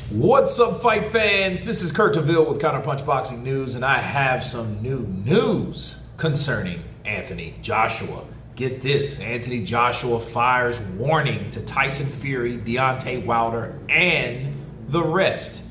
What's up, fight fans? This is Kurt DeVille with Counterpunch Boxing News, and I have some new news concerning Anthony Joshua. Get this, Anthony Joshua fires warning to Tyson Fury, Deontay Wilder, and the rest.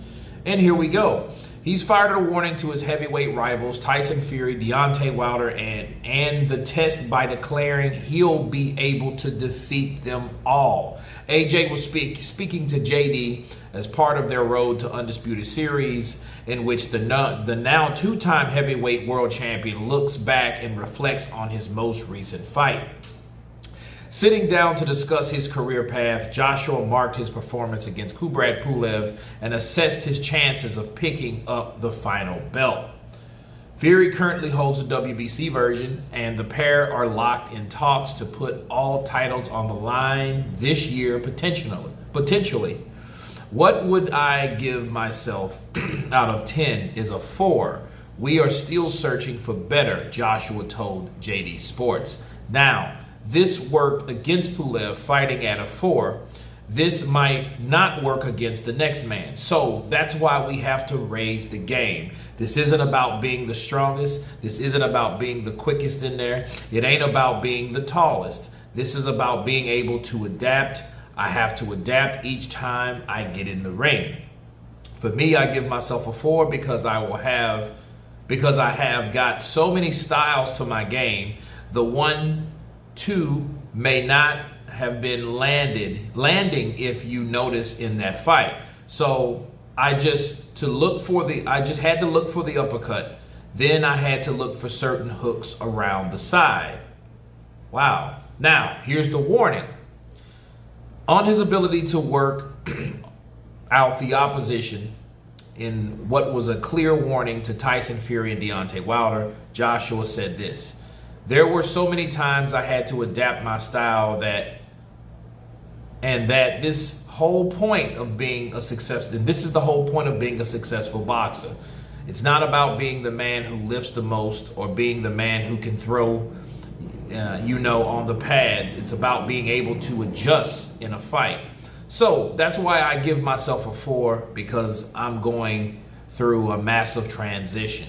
And here we go. He's fired a warning to his heavyweight rivals, Tyson Fury, Deontay Wilder, and the test by declaring he'll be able to defeat them all. AJ was speaking to JD as part of their Road to Undisputed series, in which the now two-time heavyweight world champion looks back and reflects on his most recent fight. Sitting down to discuss his career path, Joshua marked his performance against Kubrat Pulev and assessed his chances of picking up the final belt. Fury currently holds the WBC version, and the pair are locked in talks to put all titles on the line this year, potentially. What would I give myself out of 10 is a 4. We are still searching for better, Joshua told JD Sports. Now, this worked against Pulev, fighting at a 4. This might not work against the next man. So that's why we have to raise the game. This isn't about being the strongest. This isn't about being the quickest in there. It ain't about being the tallest. This is about being able to adapt. I have to adapt each time I get in the ring. For me, I give myself a 4 because I have got so many styles to my game. The 1, 2 may not have been landing if you notice in that fight. So I just had to look for the uppercut. Then I had to look for certain hooks around the side. Wow. Now, here's the warning. On his ability to work out the opposition in what was a clear warning to Tyson Fury and Deontay Wilder, Joshua said this: "There were so many times I had to adapt my style that this whole point of being a success, and this is the whole point of being a successful boxer. It's not about being the man who lifts the most or being the man who can throw, on the pads. It's about being able to adjust in a fight." So that's why I give myself a 4, because I'm going through a massive transition.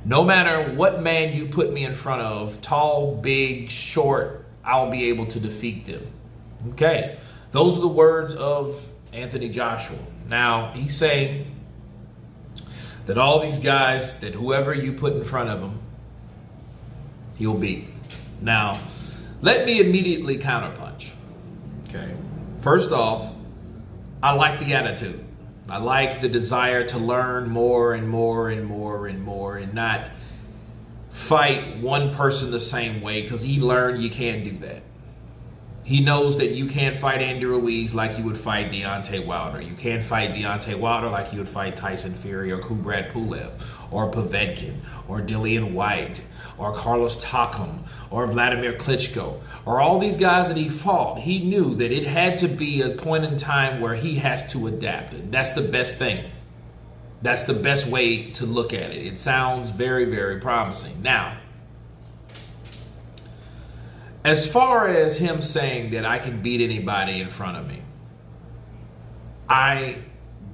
No matter what man you put me in front of, tall, big, short, I'll be able to defeat them. Okay, those are the words of Anthony Joshua. Now, he's saying that all these guys, that whoever you put in front of him, he'll beat. Now, let me immediately counterpunch. Okay, first off, I like the attitude. I like the desire to learn more and more and more and more, and not fight one person the same way, because he learned you can't do that. He knows that you can't fight Andy Ruiz like you would fight Deontay Wilder. You can't fight Deontay Wilder like you would fight Tyson Fury or Kubrat Pulev or Povetkin or Dillian White or Carlos Takam or Vladimir Klitschko or all these guys that he fought. He knew that it had to be a point in time where he has to adapt. And that's the best thing. That's the best way to look at it. It sounds very, very promising. Now, as far as him saying that I can beat anybody in front of me, I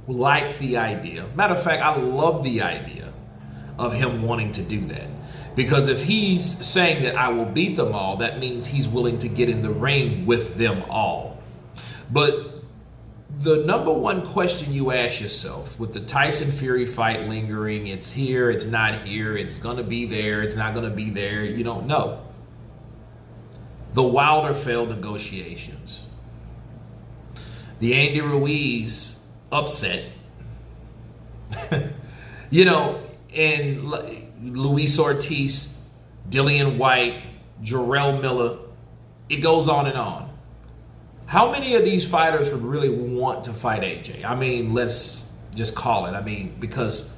like the idea. Matter of fact, I love the idea of him wanting to do that. Because if he's saying that I will beat them all, that means he's willing to get in the ring with them all. But the number one question you ask yourself with the Tyson Fury fight lingering, it's here, it's not here, it's going to be there, it's not going to be there, you don't know. The Wilder failed negotiations. The Andy Ruiz upset. And Luis Ortiz, Dillian White, Jarrell Miller, it goes on and on. How many of these fighters would really want to fight AJ? I mean, let's just call it. I mean, because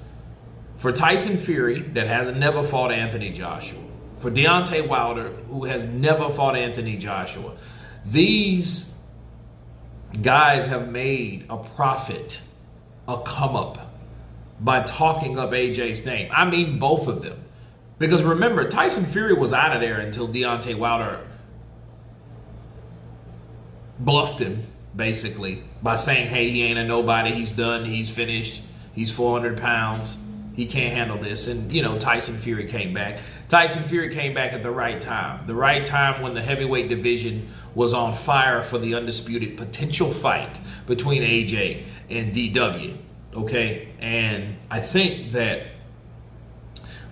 for Tyson Fury, that has never fought Anthony Joshua, for Deontay Wilder, who has never fought Anthony Joshua, these guys have made a profit, a come up, by talking up AJ's name. I mean, both of them. Because remember, Tyson Fury was out of there until Deontay Wilder bluffed him basically, by saying, hey, he ain't a nobody, he's done, he's finished, he's 400 pounds, he can't handle this. And, you know, Tyson Fury came back. Tyson Fury came back at the right time when the heavyweight division was on fire for the undisputed potential fight between AJ and DW, okay? And I think that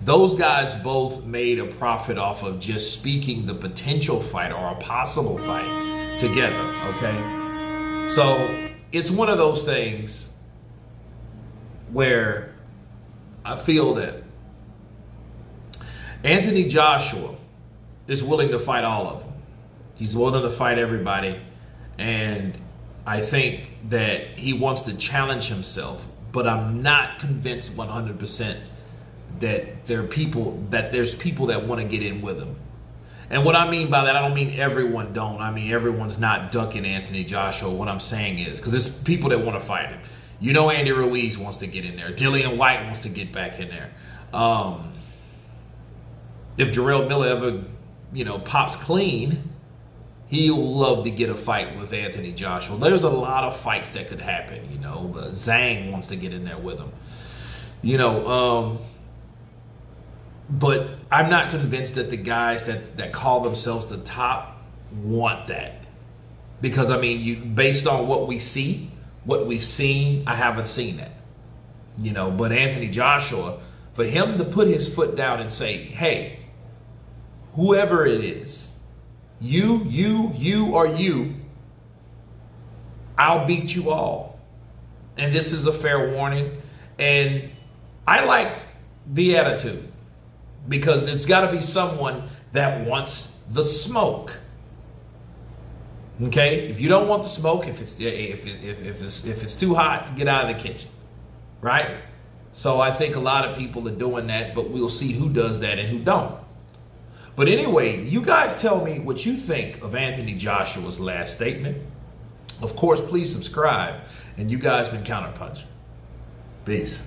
those guys both made a profit off of just speaking the potential fight or a possible fight together, okay? So it's one of those things where I feel that Anthony Joshua is willing to fight all of them. He's willing to fight everybody. And I think that he wants to challenge himself, but I'm not convinced 100% that there's people that want to get in with him. And what I mean by that, I don't mean everyone don't. I mean everyone's not ducking Anthony Joshua. What I'm saying is, because there's people that want to fight him. You know, Andy Ruiz wants to get in there. Dillian White wants to get back in there. If Jarrell Miller ever, you know, pops clean, he'll love to get a fight with Anthony Joshua. There's a lot of fights that could happen. You know, Zhang wants to get in there with him. You know, but I'm not convinced that the guys that call themselves the top want that. Because, I mean, based on what we see, what we've seen, I haven't seen that. You know, but Anthony Joshua, for him to put his foot down and say, hey, whoever it is, you, or you, I'll beat you all. And this is a fair warning. And I like the attitude, because it's got to be someone that wants the smoke. Okay, if you don't want the smoke, if it's too hot, get out of the kitchen, right? So I think a lot of people are doing that, but we'll see who does that and who don't. But anyway, you guys tell me what you think of Anthony Joshua's last statement. Of course, please subscribe, and you guys been Counterpunch. Peace.